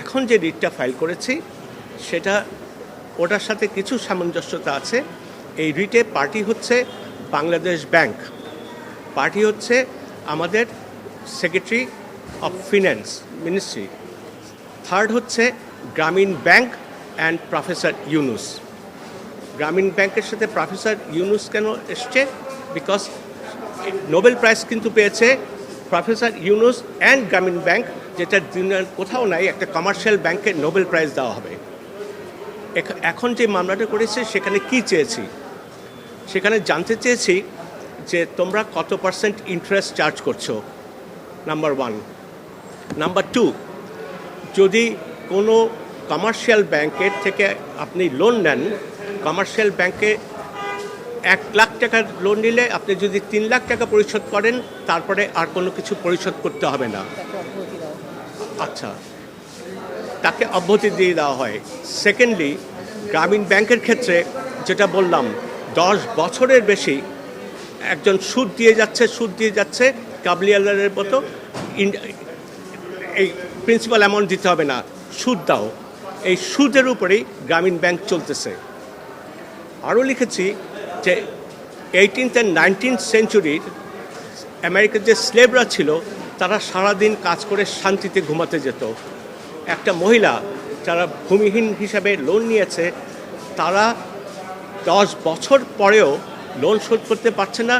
এখন যে রিটটা ফাইল করেছি সেটা ওটার সাথে কিছু সামঞ্জস্যতা আছে। এই রিটে পার্টি হচ্ছে বাংলাদেশ ব্যাংক, পার্টি হচ্ছে আমাদের secretary of finance ministry, third হচ্ছে গ্রামীণ ব্যাংক অ্যান্ড প্রফেসর ইউনুস। গ্রামীণ ব্যাংকের সাথে প্রফেসর ইউনুস কেন এসছে? বিকজ নোবেল প্রাইজ কিন্তু পেয়েছে প্রফেসর ইউনুস অ্যান্ড গ্রামীণ ব্যাংক, যেটা দুনিয়ার কোথাও নাই। একটা কমার্শিয়াল ব্যাংকে নোবেল প্রাইজ দেওয়া হবে। এখন যে মামলাটা করেছে সেখানে কি চেয়েছি? সেখানে জানতে চেয়েছি যে তোমরা কত পার্সেন্ট ইন্টারেস্ট চার্জ করছো, নাম্বার ওয়ান। নাম্বার টু, যদি কোনো কমার্শিয়াল ব্যাংকের থেকে আপনি লোন নেন, কমার্শিয়াল ব্যাংকে 1 লাখ টাকার লোন নিলে আপনি যদি 3 লাখ টাকা পরিশোধ করেন তারপরে আর কোনো কিছু পরিশোধ করতে হবে না। আচ্ছা, তাকে অব্যাহতি দিয়ে দেওয়া হয়। সেকেন্ডলি, গ্রামীণ ব্যাংকের ক্ষেত্রে যেটা বললাম, 10 বছরের বেশি একজন সুদ দিয়ে যাচ্ছে কাবলিওয়ালার মতো। এই প্রিন্সিপাল অ্যামাউন্ট দিতে হবে না, সুদ দাও। এই সুদের উপরেই গ্রামীণ ব্যাংক চলতেছে। আরও লিখেছি যে 18th and 19th সেঞ্চুরির আমেরিকার যে স্লেভরা ছিল তারা সারাদিন কাজ করে শান্তিতে ঘুমাতে যেত। একটা মহিলা যারা ভূমিহীন হিসাবে লোন নিয়েছে, তারা 10 বছর পরেও লোন শোধ করতে পারছে না।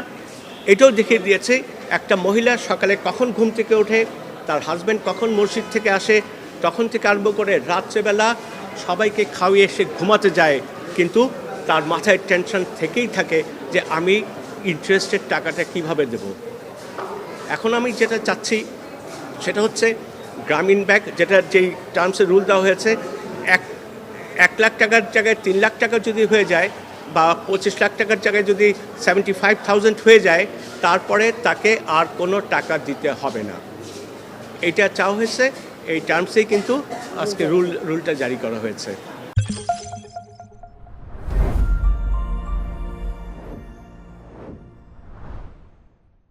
এটাও দেখিয়ে দিয়েছে একটা মহিলা সকালে কখন ঘুম থেকে ওঠে, তার হাজব্যান্ড কখন মসজিদ থেকে আসে, তখন থেকে আরম্ভ করে রাত্রেবেলা সবাইকে খাওয়িয়ে সে ঘুমাতে যায়, কিন্তু তার মাথায় টেনশন থেকেই থাকে যে আমি ইন্টারেস্টের টাকাটা কিভাবে দেব। এখন আমি যেটা চাচ্ছি সেটা হচ্ছে গ্রামীণ ব্যাংক, যেটা যেই টার্মসে রুল দেওয়া হয়েছে, 1 লাখ টাকার জায়গায় 3 লাখ টাকা যদি হয়ে যায়, বা 25 লাখ টাকার জায়গায় যদি 75,000 হয়ে যায়, তারপরে তাকে আর কোনো টাকা দিতে হবে না। এটা চাওয়া হয়েছে, এই টার্মসেই কিন্তু আজকে রুলটা জারি করা হয়েছে।